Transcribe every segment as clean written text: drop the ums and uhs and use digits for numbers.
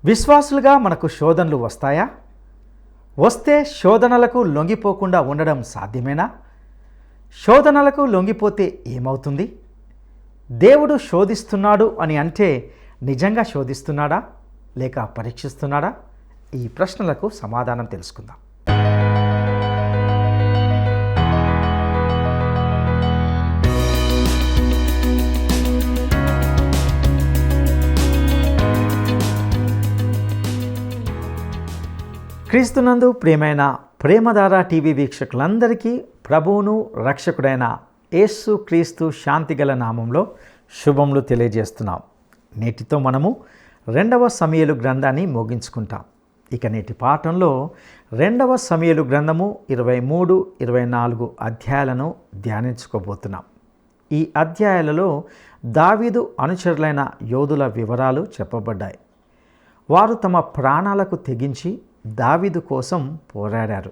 విశ్వాసులుగా మనకు శోధనలు వస్తాయా? వస్తే శోధనలకు లొంగిపోకుండా ఉండడం సాధ్యమేనా? శోధనలకు లొంగిపోతే ఏమవుతుంది? దేవుడు శోధిస్తున్నాడు అని అంటే నిజంగా శోధిస్తున్నాడా లేక పరీక్షిస్తున్నాడా? ఈ ప్రశ్నలకు సమాధానం తెలుసుకుందాం. క్రీస్తునందు ప్రియమైన ప్రేమధార టీవీ వీక్షకులందరికీ ప్రభువును రక్షకుడైన యేసు క్రీస్తు శాంతిగల నామంలో శుభములు తెలియజేస్తున్నాం. నేటితో మనము 2వ సమూయేలు గ్రంథాన్ని ముగించుకుంటాం. ఇక నేటి పాఠంలో 2వ సమూయేలు గ్రంథము 23, 24 అధ్యాయాలను ధ్యానించుకోబోతున్నాం. ఈ అధ్యాయాలలో దావీదు అనుచరులైన యోధుల వివరాలు చెప్పబడ్డాయి. వారు తమ ప్రాణాలకు తెగించి దావీదు కోసం పోరాడారు.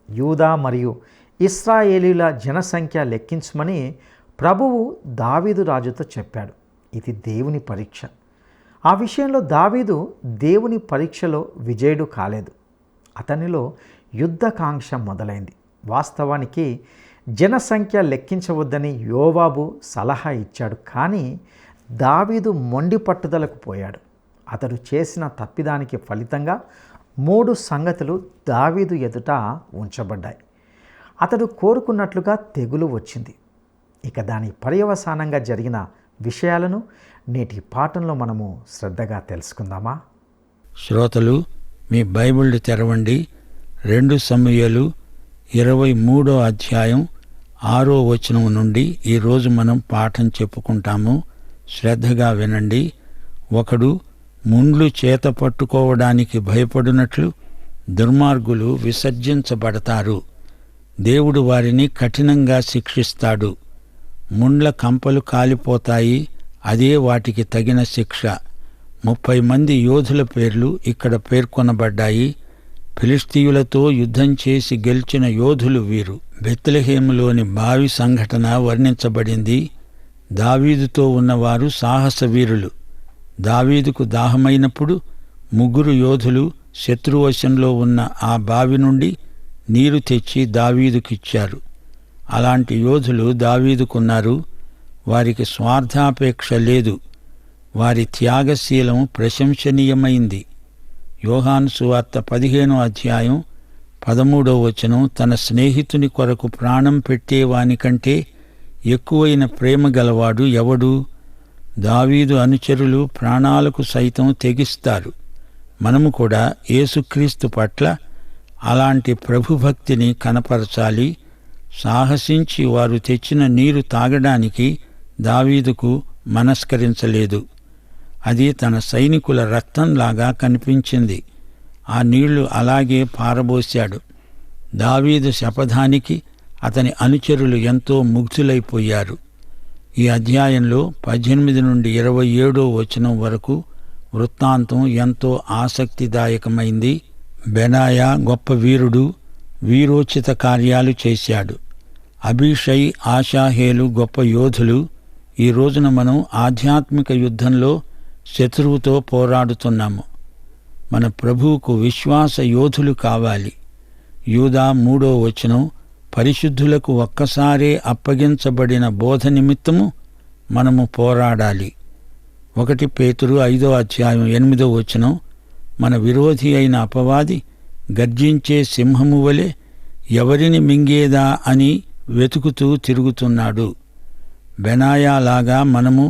యూదా మరియు ఇశ్రాయేలీల జనసంఖ్య లెక్కించమని ప్రభువు దావీదు రాజుతో చెప్పాడు. ఇది దేవుని పరీక్ష. ఆ విషయంలో దావీదు దేవుని పరీక్షలో విజయుడు కాలేదు. అతనిలో యుద్ధకాంక్ష మొదలైంది. వాస్తవానికి జనసంఖ్య లెక్కించవద్దని యోవాబు సలహా ఇచ్చాడు. కానీ దావీదు మొండి పట్టుదలకు పోయాడు. అతడు చేసిన తప్పిదానికి ఫలితంగా 3 సంగతులు దావీదు ఎదుట ఉంచబడ్డాయి. అతడు కోరుకున్నట్లుగా తెగులు వచ్చింది. ఇక దాని పర్యవసానంగా జరిగిన విషయాలను నేటి పాఠంలో మనము శ్రద్ధగా తెలుసుకుందామా? శ్రోతలు, మీ బైబిళ్ళు తెరవండి. 2 సమూయేలు 23వ అధ్యాయం 6వ వచనం నుండి ఈరోజు మనం పాఠం చెప్పుకుంటాము. శ్రద్ధగా వినండి. ఒకడు ముండ్లు చేత పట్టుకోవడానికి భయపడినట్లు దుర్మార్గులు విసర్జించబడతారు. దేవుడు వారిని కఠినంగా శిక్షిస్తాడు. ముండ్ల కంపలు కాలిపోతాయి. అదే వాటికి తగిన శిక్ష. 30 మంది యోధుల పేర్లు ఇక్కడ పేర్కొనబడ్డాయి. ఫిలిష్తీయులతో యుద్ధం చేసి గెలిచిన యోధులు వీరు. బెత్లెహేములోని బావి సంఘటన వర్ణించబడింది. దావీదుతో ఉన్నవారు సాహస వీరులు. దావీదుకు దాహమైనప్పుడు 3 యోధులు శత్రువశంలో ఉన్న ఆ బావి నుండి నీరు తెచ్చి దావీదుకిచ్చారు. అలాంటి యోధులు దావీదుకున్నారు. వారికి స్వార్థాపేక్ష లేదు. వారి త్యాగశీలం ప్రశంసనీయమైంది. యోహాను సువార్త 15వ అధ్యాయం 13వ వచనం, తన స్నేహితుని కొరకు ప్రాణం పెట్టేవానికంటే ఎక్కువైన ప్రేమ గలవాడు ఎవడు? దావీదు అనుచరులు ప్రాణాలకు సైతం తెగిస్తారు. మనము కూడా యేసుక్రీస్తు పట్ల అలాంటి ప్రభుభక్తిని కనపరచాలి. సాహసించి వారు తెచ్చిన నీరు తాగడానికి దావీదుకు మనస్కరించలేదు. అది తన సైనికుల రక్తంలాగా కనిపించింది. ఆ నీళ్లు అలాగే పారబోశాడు. దావీదు శపథానికి అతని అనుచరులు ఎంతో ముగ్ధులైపోయారు. ఈ అధ్యాయంలో 18 నుండి 27వ వచనం వరకు వృత్తాంతం ఎంతో ఆసక్తిదాయకమైంది. బెనాయా గొప్ప వీరుడు, వీరోచిత కార్యాలు చేశాడు. అబీషై, ఆషాహేలు గొప్ప యోధులు. ఈ రోజున మనం ఆధ్యాత్మిక యుద్ధంలో శత్రువుతో పోరాడుతున్నాము. మన ప్రభువుకు విశ్వాస యోధులు కావాలి. యూదా 3వ వచనం, పరిశుద్ధులకు ఒక్కసారే అప్పగించబడిన బోధ నిమిత్తము మనము పోరాడాలి. 1 పేతురు 5వ అధ్యాయం 8వ వచనం, మన విరోధి అయిన అపవాది గర్జించే సింహము వలె ఎవరిని మింగేదా అని వెతుకుతూ తిరుగుతున్నాడు. బెనాయాలాగా మనము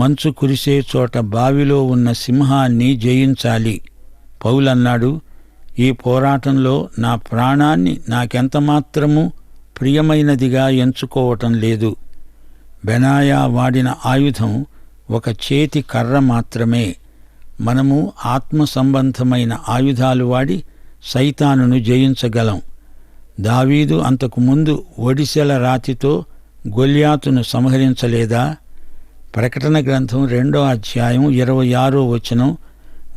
మంచు కురిసే చోట బావిలో ఉన్న సింహాన్ని జయించాలి. పౌలన్నాడు, ఈ పోరాటంలో నా ప్రాణాన్ని నాకెంతమాత్రమూ ప్రియమైనదిగా ఎంచుకోవటం లేదు. బెనాయా వాడిన ఆయుధం ఒక చేతి కర్ర మాత్రమే. మనము ఆత్మ సంబంధమైన ఆయుధాలు వాడి సైతానును జయించగలం. దావీదు అంతకుముందు ఒడిసెల రాతితో గొల్యాతును సంహరించలేదా? ప్రకటన గ్రంథం 2వ అధ్యాయం 26వ వచనం,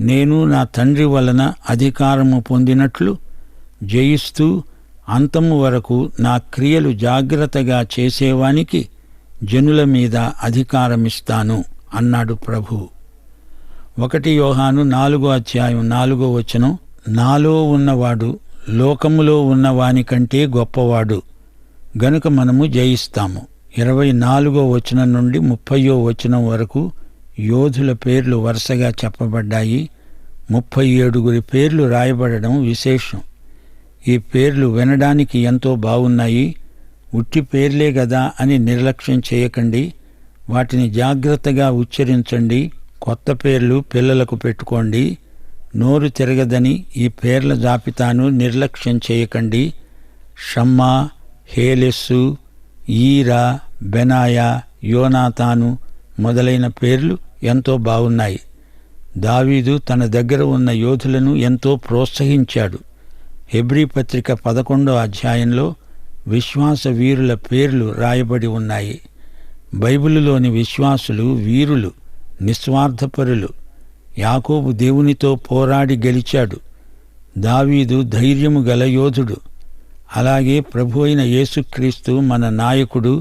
నేను నా తండ్రి వలన అధికారము పొందినట్లు జయిస్తూ అంతము వరకు నా క్రియలు జాగ్రత్తగా చేసేవానికి జనుల మీద అధికారమిస్తాను అన్నాడు ప్రభువు. 1 యోహాను 4:4 నాలో ఉన్నవాడు లోకములో ఉన్నవాని కంటే గొప్పవాడు, గనుక మనము జయిస్తాము. 24 నుండి 30 వరకు యోధుల పేర్లు వరుసగా చెప్పబడ్డాయి. 37 పేర్లు రాయబడడం విశేషం. ఈ పేర్లు వినడానికి ఎంతో బాగున్నాయి. ఉట్టి పేర్లే గదా అని నిర్లక్ష్యం చేయకండి. వాటిని జాగ్రత్తగా ఉచ్చరించండి. కొత్త పేర్లు పిల్లలకు పెట్టుకోండి. నోరు తిరగదని ఈ పేర్ల జాబితాను నిర్లక్ష్యం చేయకండి. షమ్మా, హేలెస్సు, ఈరా, బెనాయా, యోనాతాను మొదలైన పేర్లు ఎంతో బాగున్నాయి. దావీదు తన దగ్గర ఉన్న యోధులను ఎంతో ప్రోత్సహించాడు. హెబ్రీ పత్రిక 11వ అధ్యాయంలో విశ్వాస వీరుల పేర్లు రాయబడి ఉన్నాయి. బైబిలులోని విశ్వాసులు వీరులు, నిస్వార్థపరులు. యాకోబు దేవునితో పోరాడి గెలిచాడు. దావీదు ధైర్యము గల యోధుడు. అలాగే ప్రభు అయిన యేసుక్రీస్తు మన నాయకుడు.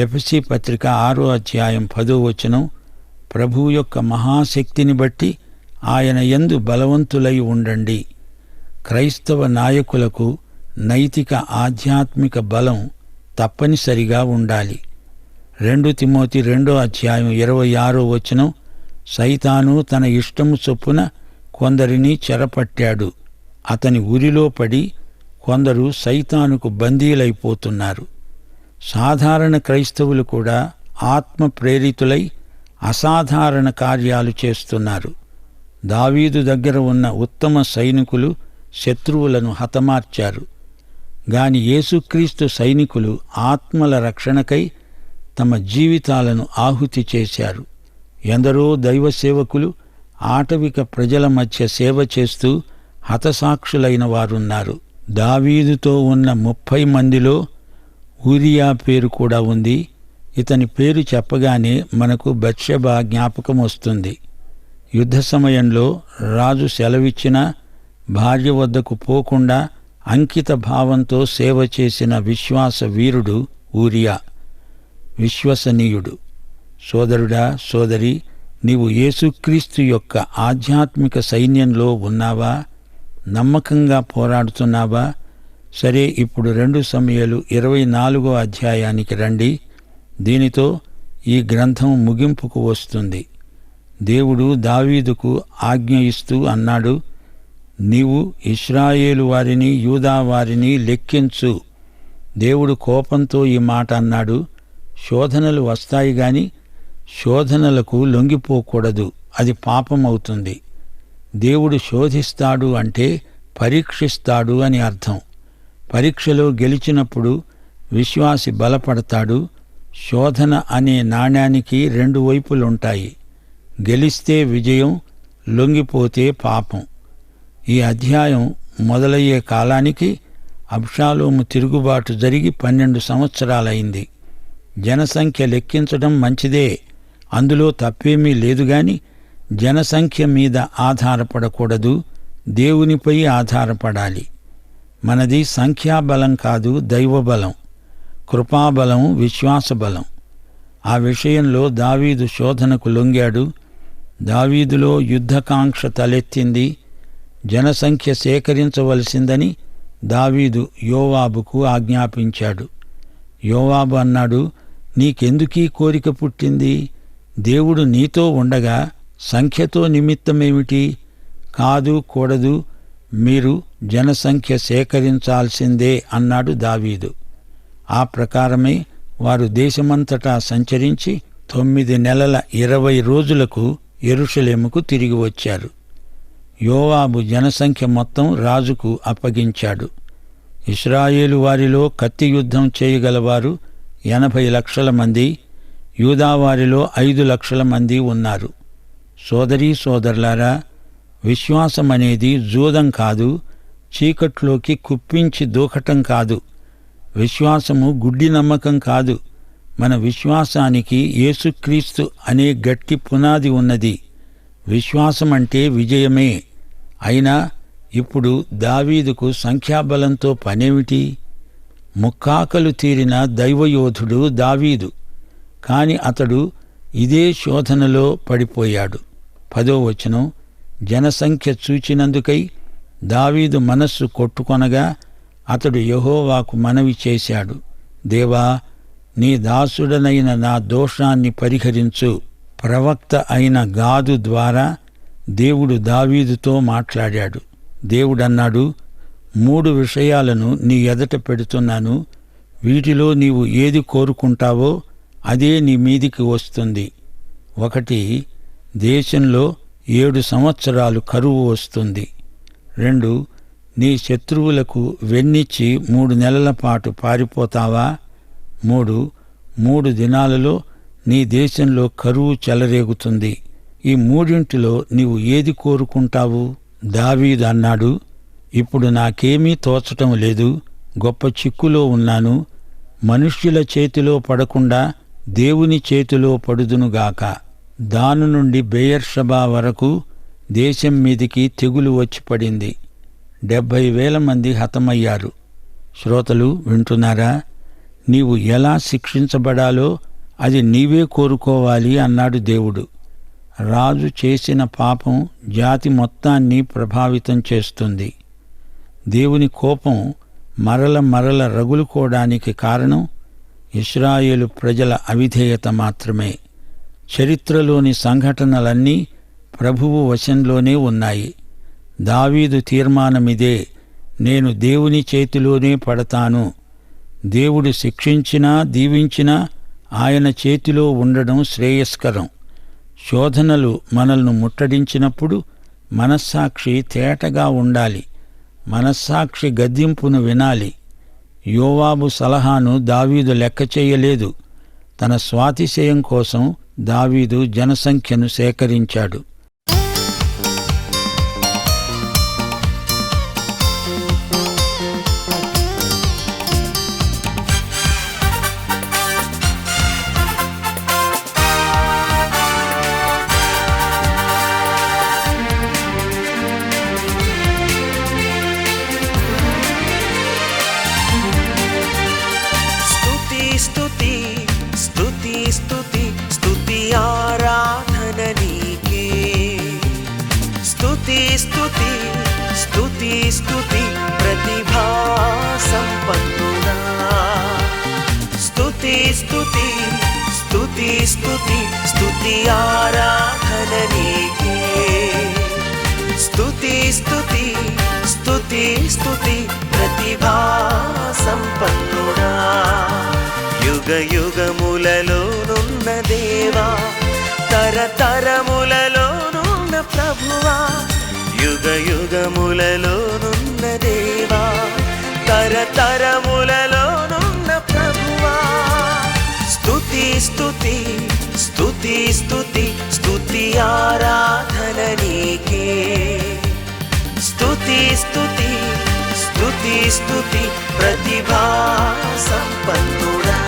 ఎఫెసీ పత్రిక 6వ అధ్యాయం 10వ వచనం, ప్రభువు యొక్క మహాశక్తిని బట్టి ఆయన యందు బలవంతులై ఉండండి. క్రైస్తవ నాయకులకు నైతిక ఆధ్యాత్మిక బలం తప్పనిసరిగా ఉండాలి. 2 తిమోతి 2వ అధ్యాయం 26వ వచనం, సైతాను తన ఇష్టము చొప్పున కొందరిని చెరపట్టాడు. అతని ఉరిలో పడి కొందరు సైతానుకు బందీలైపోతున్నారు. సాధారణ క్రైస్తవులు కూడా ఆత్మ ప్రేరితులై అసాధారణ కార్యాలు చేస్తున్నారు. దావీదు దగ్గర ఉన్న ఉత్తమ సైనికులు శత్రువులను హతమార్చారు. గాని యేసుక్రీస్తు సైనికులు ఆత్మల రక్షణకై తమ జీవితాలను ఆహుతి చేశారు. ఎందరో దైవ సేవకులు ఆటవిక ప్రజల మధ్య సేవ చేస్తూ హతసాక్షులైన వారున్నారు. దావీదుతో ఉన్న 30 మందిలో ఊరియా పేరు కూడా ఉంది. ఇతని పేరు చెప్పగానే మనకు బత్షెబా జ్ఞాపకం వస్తుంది. యుద్ధ సమయంలో రాజు సెలవిచ్చినా భార్య వద్దకు పోకుండా అంకిత భావంతో సేవ చేసిన విశ్వాస వీరుడు ఊరియా. విశ్వసనీయుడు. సోదరుడా, సోదరి, నీవు యేసుక్రీస్తు యొక్క ఆధ్యాత్మిక సైన్యంలో ఉన్నావా? నమ్మకంగా పోరాడుతున్నావా? సరే, ఇప్పుడు 2 సమూయేలు 24వ అధ్యాయానికి రండి. దీనితో ఈ గ్రంథం ముగింపుకు వస్తుంది. దేవుడు దావీదుకు ఆజ్ఞ ఇస్తూ అన్నాడు, నీవు ఇశ్రాయేలు వారిని, యూదా వారిని లెక్కించు. దేవుడు కోపంతో ఈ మాట అన్నాడు. శోధనలు వస్తాయి గాని శోధనలకు లొంగిపోకూడదు, అది పాపమవుతుంది. దేవుడు శోధిస్తాడు అంటే పరీక్షిస్తాడు అని అర్థం. పరీక్షలో గెలిచినప్పుడు విశ్వాసి బలపడతాడు. శోధన అనే నాణ్యానికి 2 వైపులుంటాయి. గెలిస్తే విజయం, లొంగిపోతే పాపం. ఈ అధ్యాయం మొదలయ్యే కాలానికి అబ్షాలోము తిరుగుబాటు జరిగి 12 సంవత్సరాలైంది. జనసంఖ్య లెక్కించడం మంచిదే, అందులో తప్పేమీ లేదుగాని జనసంఖ్య మీద ఆధారపడకూడదు, దేవునిపై ఆధారపడాలి. మనది సంఖ్యాబలం కాదు, దైవబలం, కృపాబలం, విశ్వాసబలం. ఆ విషయంలో దావీదు శోధనకు లొంగాడు. దావీదులో యుద్ధకాంక్ష తలెత్తింది. జనసంఖ్య సేకరించవలసిందని దావీదు యోవాబుకు ఆజ్ఞాపించాడు. యోవాబు అన్నాడు, నీకెందుకీ కోరిక పుట్టింది? దేవుడు నీతో ఉండగా సంఖ్యతో నిమిత్తమేమిటి? కాదు, కూడదు, మీరు జనసంఖ్య సేకరించాల్సిందే అన్నాడు దావీదు. ఆ ప్రకారమే వారు దేశమంతటా సంచరించి 9 నెలల 20 రోజులకు యెరూషలేముకు తిరిగి వచ్చారు. యోవాబు జనసంఖ్య మొత్తం రాజుకు అప్పగించాడు. ఇశ్రాయేలు వారిలో కత్తి యుద్ధం చేయగలవారు 80 లక్షల మంది, యూదావారిలో 5 లక్షల మంది ఉన్నారు. సోదరీ సోదరులారా, విశ్వాసమనేది జూదం కాదు, చీకట్లోకి కుప్పించి దూకటం కాదు. విశ్వాసము గుడ్డి నమ్మకం కాదు. మన విశ్వాసానికి యేసుక్రీస్తు అనే గట్టి పునాది ఉన్నది. విశ్వాసమంటే విజయమే. అయినా ఇప్పుడు దావీదుకు సంఖ్యాబలంతో పనేమిటి? ముక్కాకలు తీరిన దైవయోధుడు దావీదు. కాని అతడు ఇదే శోధనలో పడిపోయాడు. 10వ జనసంఖ్య చూచినందుకై దావీదు మనస్సు కొట్టుకొనగా అతడు యెహోవాకు మనవి చేశాడు. దేవా, నీ దాసుడనైన నా దోషాన్ని పరిహరించు. ప్రవక్త అయిన గాదు ద్వారా దేవుడు దావీదుతో మాట్లాడాడు. దేవుడన్నాడు, 3 విషయాలను నీ ఎదట పెడుతున్నాను. వీటిలో నీవు ఏది కోరుకుంటావో అదే నీ మీదికి వస్తుంది. 1, దేశంలో 7 సంవత్సరాలు కరువు వస్తుంది. 2, నీ శత్రువులకు వెన్నిచ్చి 3 నెలల పాటు పారిపోతావా? 3 దినాలలో నీ దేశంలో కరువు చెలరేగుతుంది. ఈ 3 నీవు ఏది కోరుకుంటావు? దావీదు అన్నాడు, ఇప్పుడు నాకేమీ తోచటం లేదు. గొప్ప చిక్కులో ఉన్నాను. మనుష్యుల చేతిలో పడకుండా దేవుని చేతిలో పడుదునుగాక. దాను నుండి బెయేర్షెబా వరకు దేశం మీదికి తెగులు వచ్చి పడింది. 70,000 మంది హతమయ్యారు. శ్రోతలు వింటున్నారా? నీవు ఎలా శిక్షించబడాలో అది నీవే కోరుకోవాలి అన్నాడు దేవుడు. రాజు చేసిన పాపం జాతి మొత్తాన్ని ప్రభావితం చేస్తుంది. దేవుని కోపం మరల రగులుకోవడానికి కారణం ఇశ్రాయేలు ప్రజల అవిధేయత మాత్రమే. చరిత్రలోని సంఘటనలన్నీ ప్రభువు వశంలోనే ఉన్నాయి. దావీదు తీర్మానమిదే, నేను దేవుని చేతిలోనే పడతాను. దేవుడు శిక్షించినా దీవించినా ఆయన చేతిలో ఉండడం శ్రేయస్కరం. శోధనలు మనల్ని ముట్టడించినప్పుడు మనస్సాక్షి తేటగా ఉండాలి. మనస్సాక్షి గద్దింపును వినాలి. యోవాబు సలహాను దావీదు లెక్క చేయలేదు. తన స్వాతిశయం కోసం దావీదు జనసంఖ్యను సేకరించాడు. స్తుతి ప్రతిభా సంపన్నుడా. స్తుతి స్తుతి స్తుతి స్తుతి స్తుతి ఆరాధన నీకే. స్తుతి స్తుతి స్తుతి స్తుతి ప్రతిభా సంపన్నుడా. యుగ యుగములలోనున్న దేవా, తరతరములలోనున్న ప్రభువా, యుగ యుగములలోనున్న దేవా, తరతరములలోనున్న ప్రభువా. స్తుతి స్తుతి స్తుతి స్తుతి స్తుతి ఆరాధన నీకే. స్తుతి స్తుతి స్తుతి స్తుతి ప్రతిభా సంపన్నుడా.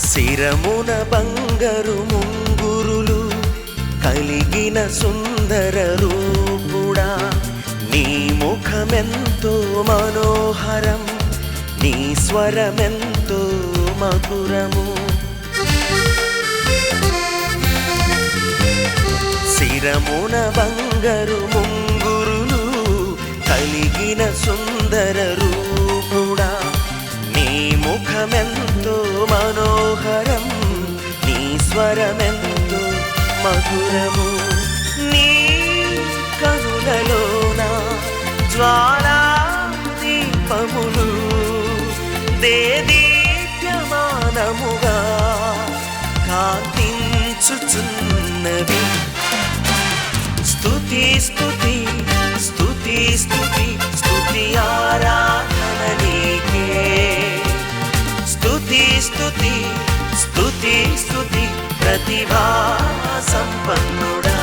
శిరమున బంగారు ముంగురులు కలిగిన సుందర రూపుడా, నీ ముఖమెంతో మనోహరం, నీ స్వరమెంతో మధురము. శిరమున బంగారు ముంగురులు కలిగిన సుందర రూపుడా, నీ ముఖమెంతో మనోహరం, నీ స్వరమెంతో మధురము. నీ కనులలోన జ్వాలా దీపములు దేదీప్యమానముగా కాంతించుచున్నవి. స్తుతి స్తుతి స్తుతి స్తుతి స్తుతి ఆరాధన నీకే. స్తుతి స్తుతి స్తుతి స్తుతి ప్రతిభా సంపన్నుడా.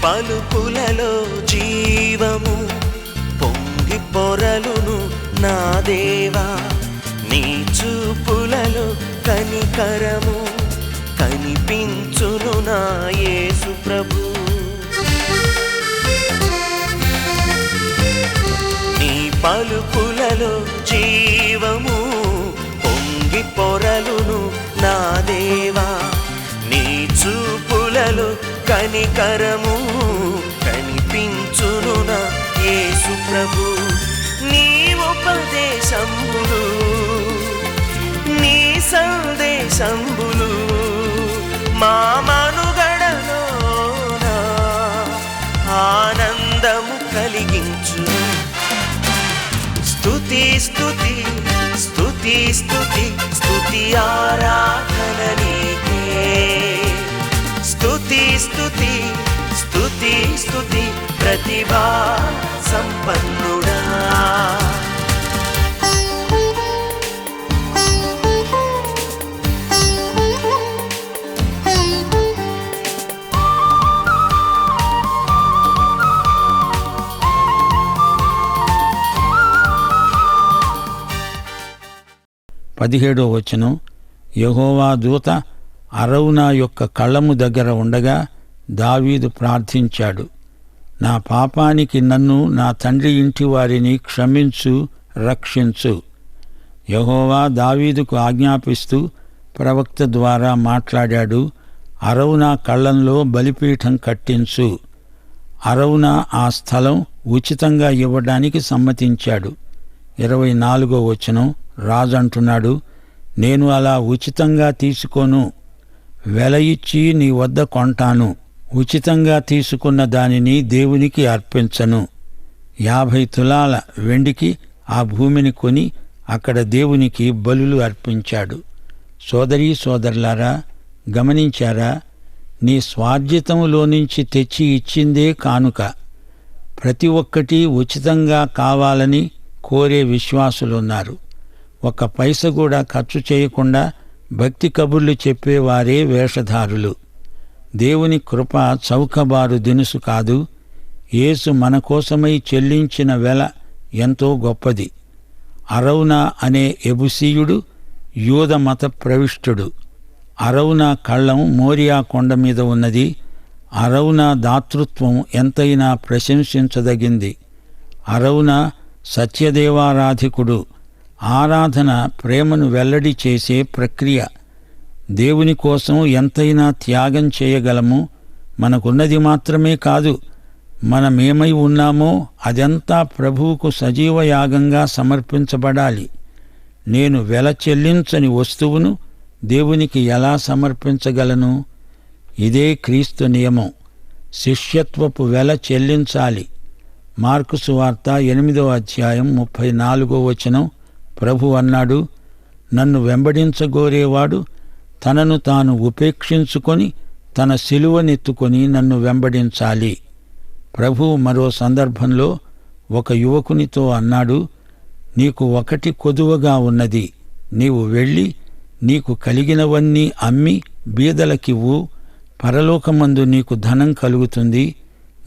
పలుకులలో జీవము పొంగి పొరలును నా దేవా, నీ చూపులలో కనికరము కనిపించును నా యేసు ప్రభు. నీ పలుకులలో జీవము పొంగి పొరలును నా దేవా, నీ చూపులలో కనికరము కనిపించును నా యేసు ప్రభు. నీ ఉపదేశంబులు నీ సందేశంబులు మా మనుగడలోన ఆనందము కలిగించు. స్తుతి స్తుతి స్తుతి స్తుతి స్తుతి ఆరాధన నీకే. స్తుతి స్తుతి స్తుతి స్తుతి ప్రతిభా సంపన్నుడా. పదిహేడో వచనం, యెహోవా దూత అరౌనా యొక్క కళ్ళము దగ్గర ఉండగా దావీదు ప్రార్థించాడు, నా పాపానికి నన్ను నా తండ్రి ఇంటి వారిని క్షమించు, రక్షించు. యెహోవా దావీదుకు ఆజ్ఞాపిస్తూ ప్రవక్త ద్వారా మాట్లాడాడు, అరౌనా కళ్ళంలో బలిపీఠం కట్టించు. అరౌనా ఆ స్థలం ఉచితంగా ఇవ్వడానికి సమ్మతించాడు. 24వ వచనం, రాజు అంటున్నాడు, నేను అలా ఉచితంగా తీసుకోను, వెల ఇచ్చి నీ వద్ద కొంటాను. ఉచితంగా తీసుకున్న దానిని దేవునికి అర్పించను. 50 తులాల వెండికి ఆ భూమిని కొని అక్కడ దేవునికి బలులు అర్పించాడు. సోదరీ సోదరులారా, గమనించారా? నీ స్వార్జితములో నుంచి తెచ్చి ఇచ్చిందే కానుక. ప్రతి ఒక్కటి ఉచితంగా కావాలని కోరే విశ్వాసులున్నారు. ఒక్క పైస కూడా ఖర్చు చేయకుండా భక్తి కబుర్లు చెప్పేవారే వేషధారులు. దేవుని కృప చౌకబారు దినుసు కాదు. యేసు మన కోసమై చెల్లించిన వెల ఎంతో గొప్పది. అరౌనా అనే ఎబుసీయుడు యూద మత ప్రవిష్టుడు. అరౌనా కళ్ళం మోరియా కొండ మీద ఉన్నది. అరౌనా దాతృత్వం ఎంతైనా ప్రశంసించదగింది. అరౌనా సత్యదేవారాధికుడు. ఆరాధన ప్రేమను వెల్లడి చేసే ప్రక్రియ. దేవుని కోసం ఎంతైనా త్యాగం చేయగలము. మనకున్నది మాత్రమే కాదు, మనమేమై ఉన్నామో అదంతా ప్రభువుకు సజీవయాగంగా సమర్పించబడాలి. నేను వెల చెల్లించని వస్తువును దేవునికి ఎలా సమర్పించగలను? ఇదే క్రీస్తు నియమం. శిష్యత్వపు వెల చెల్లించాలి. మార్కు సువార్త 8వ అధ్యాయం 34వ వచనం, ప్రభు అన్నాడు, నన్ను వెంబడించగోరేవాడు తనను తాను ఉపేక్షించుకొని తన సిలువనెత్తుకొని నన్ను వెంబడించాలి. ప్రభువు మరో సందర్భంలో ఒక యువకునితో అన్నాడు, నీకు ఒకటి కొదువగా ఉన్నది, నీవు వెళ్ళి నీకు కలిగినవన్నీ అమ్మి బీదలకివ్వు, పరలోకమందు నీకు ధనం కలుగుతుంది,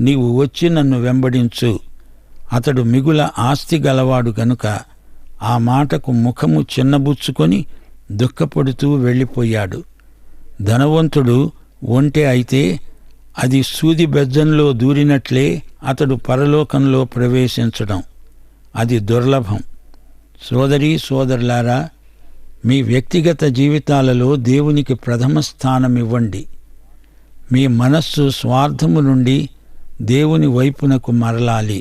నీవు వచ్చి నన్ను వెంబడించు. అతడు మిగుల ఆస్తి గలవాడు గనుక ఆ మాటకు ముఖము చిన్నబుచ్చుకొని దుఃఖపడుతూ వెళ్ళిపోయాడు. ధనవంతుడు ఒంటె అయితే అది సూది బెజ్జంలో దూరినట్లే అతడు పరలోకంలో ప్రవేశించడం. అది దుర్లభం. సోదరీ సోదరులారా, మీ వ్యక్తిగత జీవితాలలో దేవునికి ప్రథమ స్థానమివ్వండి. మీ మనస్సు స్వార్థము నుండి దేవుని వైపునకు మరలాలి.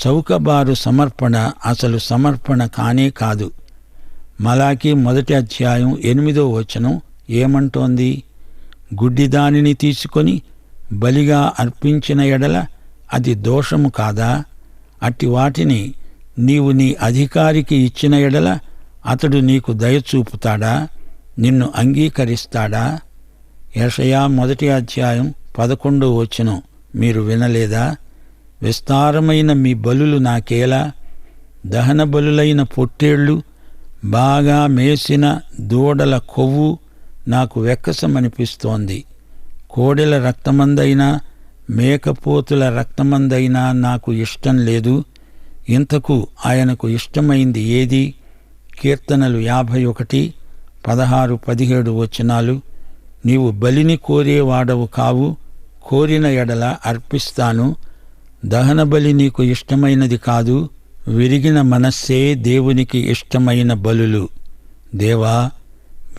చౌకబారు సమర్పణ అసలు సమర్పణ కానే కాదు. మలాకి 1వ అధ్యాయం 8వ వచనం ఏమంటోంది? గుడ్డిదానిని తీసుకొని బలిగా అర్పించిన ఎడల అది దోషము కాదా? అట్టి వాటిని నీవు నీ అధికారికి ఇచ్చిన ఎడల అతడు నీకు దయచూపుతాడా? నిన్ను అంగీకరిస్తాడా? యెషయా 1వ అధ్యాయం 11వ వచనం మీరు వినలేదా? విస్తారమైన మీ బలులు నాకేలా? దహన బలులైన పొట్టేళ్లు, బాగా మేసిన దూడల కొవ్వు నాకు వెక్కసమనిపిస్తోంది. కోడెల రక్తమందైనా మేకపోతుల రక్తమందైనా నాకు ఇష్టం లేదు. ఇంతకు ఆయనకు ఇష్టమైంది ఏది? కీర్తనలు 51, 16, 17 వచనాలు. నీవు బలిని కోరేవాడవు కావు, కోరిన ఎడల అర్పిస్తాను. దహన బలి నీకు ఇష్టమైనది కాదు, విరిగిన మనస్సే దేవునికి ఇష్టమైన బలులు. దేవా,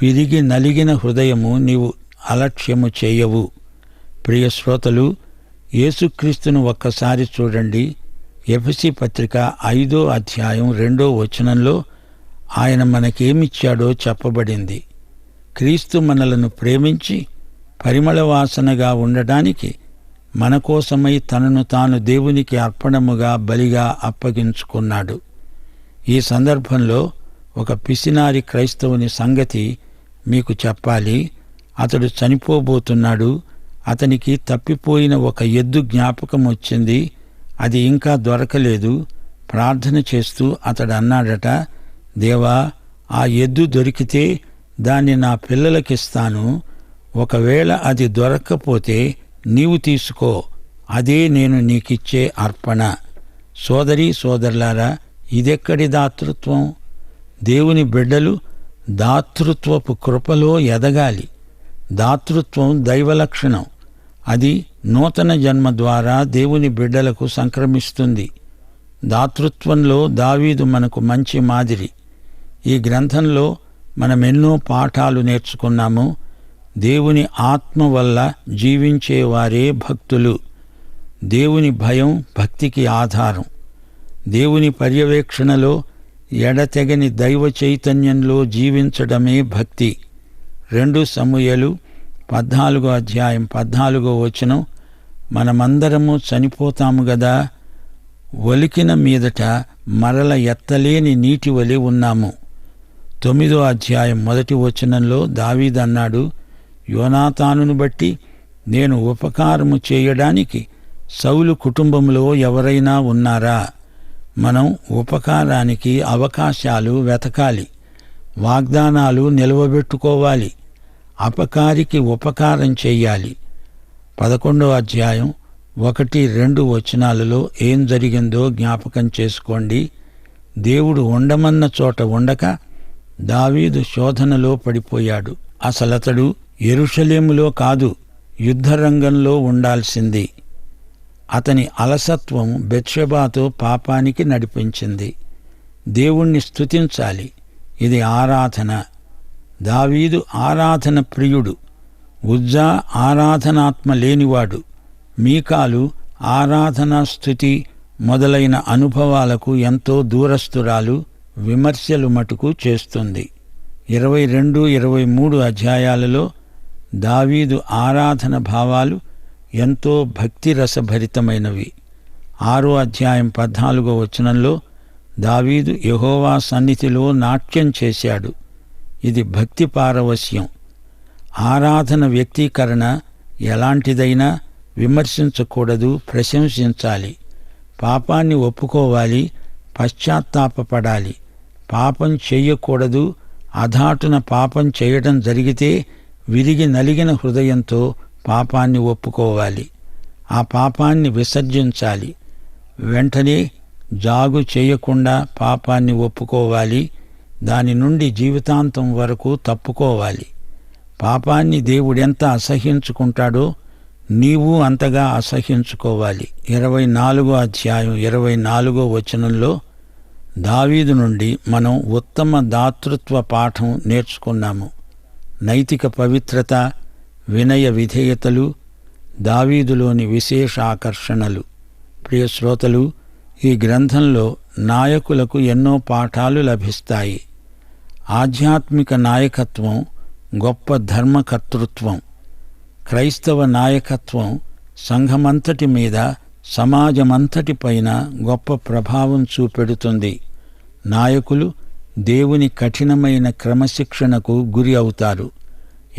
విరిగి నలిగిన హృదయము నీవు అలక్ష్యము చేయవు. ప్రియ శ్రోతలు, యేసుక్రీస్తును ఒక్కసారి చూడండి. ఎఫెసీ పత్రిక 5వ అధ్యాయం 2వ వచనంలో ఆయన మనకేమిచ్చాడో చెప్పబడింది. క్రీస్తు మనలను ప్రేమించి పరిమళ వాసనగా ఉండడానికి మన కోసమై తనను తాను దేవునికి అర్పణముగా బలిగా అప్పగించుకున్నాడు. ఈ సందర్భంలో ఒక పిసినారి క్రైస్తవుని సంగతి మీకు చెప్పాలి. అతడు చనిపోబోతున్నాడు. అతనికి తప్పిపోయిన ఒక ఎద్దు జ్ఞాపకం వచ్చింది. అది ఇంకా దొరకలేదు. ప్రార్థన చేస్తూ అతడు అన్నాడట, దేవా, ఆ ఎద్దు దొరికితే దాన్ని నా పిల్లలకిస్తాను. ఒకవేళ అది దొరక్కపోతే నీవు తీసుకో, అదే నేను నీకిచ్చే అర్పణ. సోదరీ సోదరులారా, ఇదెక్కడి దాతృత్వం? దేవుని బిడ్డలు దాతృత్వపు కృపలో ఎదగాలి. దాతృత్వం దైవలక్షణం. అది నూతన జన్మ ద్వారా దేవుని బిడ్డలకు సంక్రమిస్తుంది. దాతృత్వంలో దావీదు మనకు మంచి మాదిరి. ఈ గ్రంథంలో మనమెన్నో పాఠాలు నేర్చుకున్నాము. దేవుని ఆత్మ వల్ల జీవించేవారే భక్తులు. దేవుని భయం భక్తికి ఆధారం. దేవుని పర్యవేక్షణలో ఎడతెగని దైవ చైతన్యంలో జీవించడమే భక్తి. 2 సమూయేలు 14వ అధ్యాయం 14వ వచనం, మనమందరము చనిపోతాము గదా, ఒలికిన మీదట మరల ఎత్తలేని నీటి వలె ఉన్నాము. 9వ అధ్యాయం 1వ వచనంలో దావీదన్నాడు, యోనాతానును బట్టి నేను ఉపకారము చేయడానికి సౌలు కుటుంబంలో ఎవరైనా ఉన్నారా? మనం ఉపకారానికి అవకాశాలు వెతకాలి, వాగ్దానాలు నిలవబెట్టుకోవాలి, అపకారికి ఉపకారం చెయ్యాలి. 11వ అధ్యాయం 1-2 వచనాలలో ఏం జరిగిందో జ్ఞాపకం చేసుకోండి. దేవుడు ఉండమన్న చోట ఉండక దావీదు శోధనలో పడిపోయాడు. అసలతడు యెరూషలేములో కాదు, యుద్ధరంగంలో ఉండాల్సింది. అతని అలసత్వం బెత్షెబాతో పాపానికి నడిపించింది. దేవుణ్ణి స్తుతించాలి. ఇది ఆరాధన. దావీదు ఆరాధన ప్రియుడు. ఉజ్జా ఆరాధనాత్మ లేనివాడు. మీకాలు ఆరాధనా స్తుతి మొదలైన అనుభవాలకు ఎంతో దూరస్తురాలు. విమర్శలు మటుకు చేస్తుంది. 22, 23 అధ్యాయాలలో దావీదు ఆరాధన భావాలు ఎంతో భక్తిరసభరితమైనవి. 6వ అధ్యాయం 14వ వచనంలో దావీదు యెహోవా సన్నిధిలో నాట్యం చేశాడు. ఇది భక్తి పారవస్యం. ఆరాధన వ్యక్తీకరణ ఎలాంటిదైనా విమర్శించకూడదు, ప్రశంసించాలి. పాపాన్ని ఒప్పుకోవాలి, పశ్చాత్తాపపడాలి. పాపం చెయ్యకూడదు. అధాటున పాపం చేయడం జరిగితే విరిగి నలిగిన హృదయంతో పాపాన్ని ఒప్పుకోవాలి. ఆ పాపాన్ని విసర్జించాలి. వెంటనే జాగు చేయకుండా పాపాన్ని ఒప్పుకోవాలి. దాని నుండి జీవితాంతం వరకు తప్పుకోవాలి. పాపాన్ని దేవుడెంత అసహ్యించుకుంటాడో నీవు అంతగా అసహ్యించుకోవాలి. 24వ అధ్యాయం 24వ వచనంలో దావీదు నుండి మనం ఉత్తమ దాతృత్వ పాఠం నేర్చుకున్నాము. నైతిక పవిత్రత, వినయ విధేయతలు దావీదులోని విశేష ఆకర్షణలు. ప్రియ శ్రోతలు, ఈ గ్రంథంలో నాయకులకు ఎన్నో పాఠాలు లభిస్తాయి. ఆధ్యాత్మిక నాయకత్వం గొప్ప ధర్మకర్తృత్వం. క్రైస్తవ నాయకత్వం సంఘమంతటి మీద, సమాజమంతటిపైన గొప్ప ప్రభావం చూపెడుతుంది. నాయకులు దేవుని కఠినమైన క్రమశిక్షణకు గురి అవుతారు.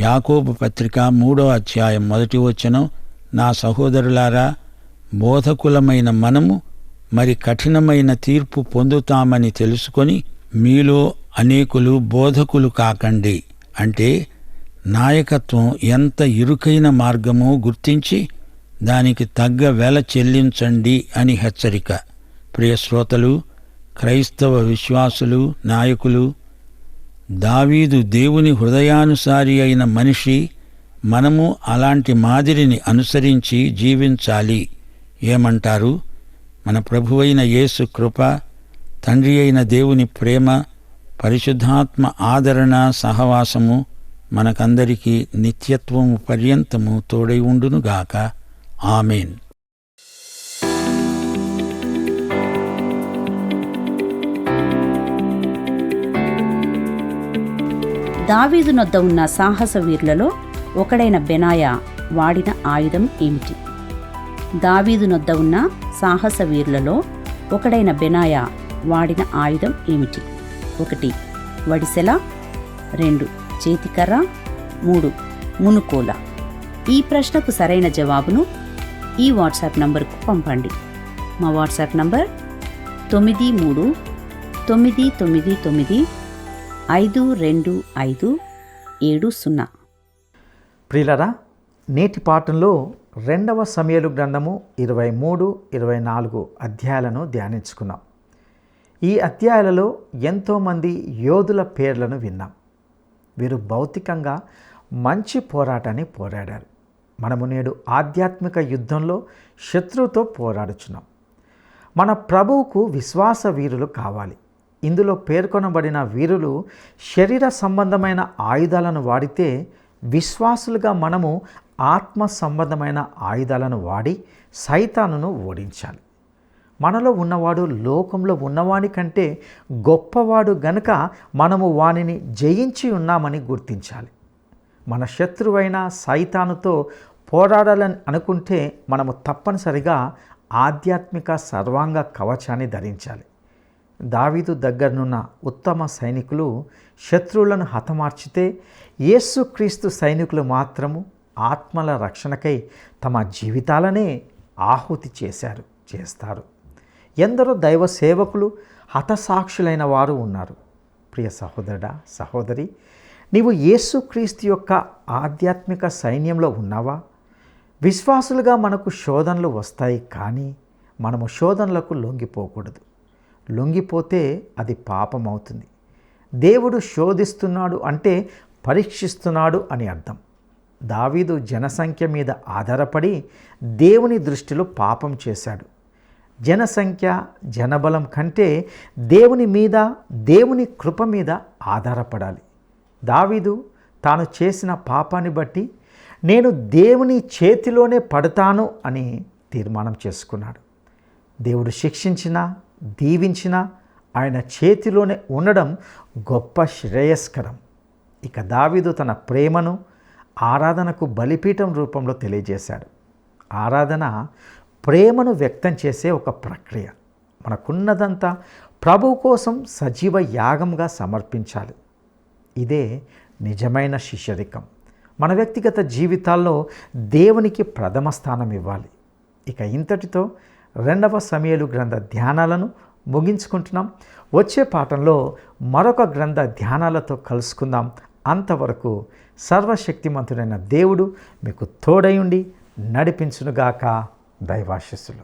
యాకోబు పత్రిక 3వ అధ్యాయం 1వ వచనం, నా సహోదరులారా, బోధకులమైన మనము మరి కఠినమైన తీర్పు పొందుతామని తెలుసుకొని మీలో అనేకులు బోధకులు కాకండి. అంటే నాయకత్వం ఎంత ఇరుకైన మార్గమో గుర్తించి దానికి తగ్గ వెల చెల్లించండి అని హెచ్చరిక. ప్రియ శ్రోతలు, క్రైస్తవ విశ్వాసులు, నాయకులు, దావీదు దేవుని హృదయానుసారి అయిన మనిషి. మనము అలాంటి మాదిరిని అనుసరించి జీవించాలి. ఏమంటారు? మన ప్రభువైన యేసు కృప, తండ్రి అయిన దేవుని ప్రేమ, పరిశుద్ధాత్మ ఆదరణ, సహవాసము మనకందరికీ నిత్యత్వము పర్యంతము తోడై ఉండునుగాక. ఆమేన్. దావీదు నొద్ద ఉన్న సాహస వీరులలో ఒకడైన బెనాయా వాడిన ఆయుధం ఏమిటి? దావీదు నొద్ద ఉన్న సాహస వీరులలో ఒకడైన బెనాయా వాడిన ఆయుధం ఏమిటి? 1 వడిసెల, 2 చేతికర్ర, 3 మునుకోల. ఈ ప్రశ్నకు సరైన జవాబును ఈ వాట్సాప్ నంబర్కు పంపండి. మా వాట్సాప్ నంబర్ 9399952570. ప్రియులరా, నేటి పాఠంలో 2వ సమూయేలు గ్రంథము 23, 24 అధ్యాయాలను ధ్యానించుకున్నాం. ఈ అధ్యాయాలలో ఎంతోమంది యోధుల పేర్లను విన్నాం. వీరు భౌతికంగా మంచి పోరాటాన్ని పోరాడారు. మనము నేడు ఆధ్యాత్మిక యుద్ధంలో శత్రువుతో పోరాడుచున్నాం. మన ప్రభువుకు విశ్వాస వీరులు కావాలి. ఇందులో పేర్కొనబడిన వీరులు శరీర సంబంధమైన ఆయుధాలను వాడితే, విశ్వాసులుగా మనము ఆత్మ సంబంధమైన ఆయుధాలను వాడి సైతానును ఓడించాలి. మనలో ఉన్నవాడు లోకంలో ఉన్నవాని కంటే గొప్పవాడు గనుక మనము వానిని జయించి ఉన్నామని గుర్తించాలి. మన శత్రువైన సైతానుతో పోరాడాలని అనుకుంటే మనము తప్పనిసరిగా ఆధ్యాత్మిక సర్వాంగ కవచాన్ని ధరించాలి. దావీదు దగ్గరనున్న ఉత్తమ సైనికులు శత్రువులను హతమార్చితే, యేసుక్రీస్తు సైనికులు మాత్రము ఆత్మల రక్షణకై తమ జీవితాలనే ఆహుతి చేస్తారు. ఎందరో దైవ సేవకులు హతసాక్షులైన వారు ఉన్నారు. ప్రియ సహోదరుడా, సహోదరి, నీవు యేసుక్రీస్తు యొక్క ఆధ్యాత్మిక సైన్యంలో ఉన్నావా? విశ్వాసులుగా మనకు శోధనలు వస్తాయి, కానీ మనము శోధనలకు లొంగిపోకూడదు. లొంగిపోతే అది పాపం అవుతుంది. దేవుడు శోధిస్తున్నాడు అంటే పరీక్షిస్తున్నాడు అని అర్థం. దావీదు జనసంఖ్య మీద ఆధారపడి దేవుని దృష్టిలో పాపం చేశాడు. జనసంఖ్య, జనబలం కంటే దేవుని మీద, దేవుని కృప మీద ఆధారపడాలి. దావీదు తాను చేసిన పాపాన్ని బట్టి నేను దేవుని చేతిలోనే పడతాను అని తీర్మానం చేసుకున్నాడు. దేవుడు శిక్షించినా, దీవించినా ఆయన చేతిలోనే ఉండడం గొప్ప శ్రేయస్కరం. ఇక దావీదు తన ప్రేమను ఆరాధనకు బలిపీఠం రూపంలో తెలియజేశాడు. ఆరాధన ప్రేమను వ్యక్తం చేసే ఒక ప్రక్రియ. మనకున్నదంతా ప్రభువు కోసం సజీవ యాగంగా సమర్పించాలి. ఇదే నిజమైన శిష్యరికం. మన వ్యక్తిగత జీవితాల్లో దేవునికి ప్రథమ స్థానం ఇవ్వాలి. ఇక ఇంతటితో 2వ సమూయేలు గ్రంథ ధ్యానాలను ముగించుకుంటున్నాం. వచ్చే పాఠంలో మరొక గ్రంథ ధ్యానాలతో కలుసుకుందాం. అంతవరకు సర్వశక్తిమంతుడైన దేవుడు మీకు తోడై ఉండి నడిపించునుగాక. దైవాశీస్సులు.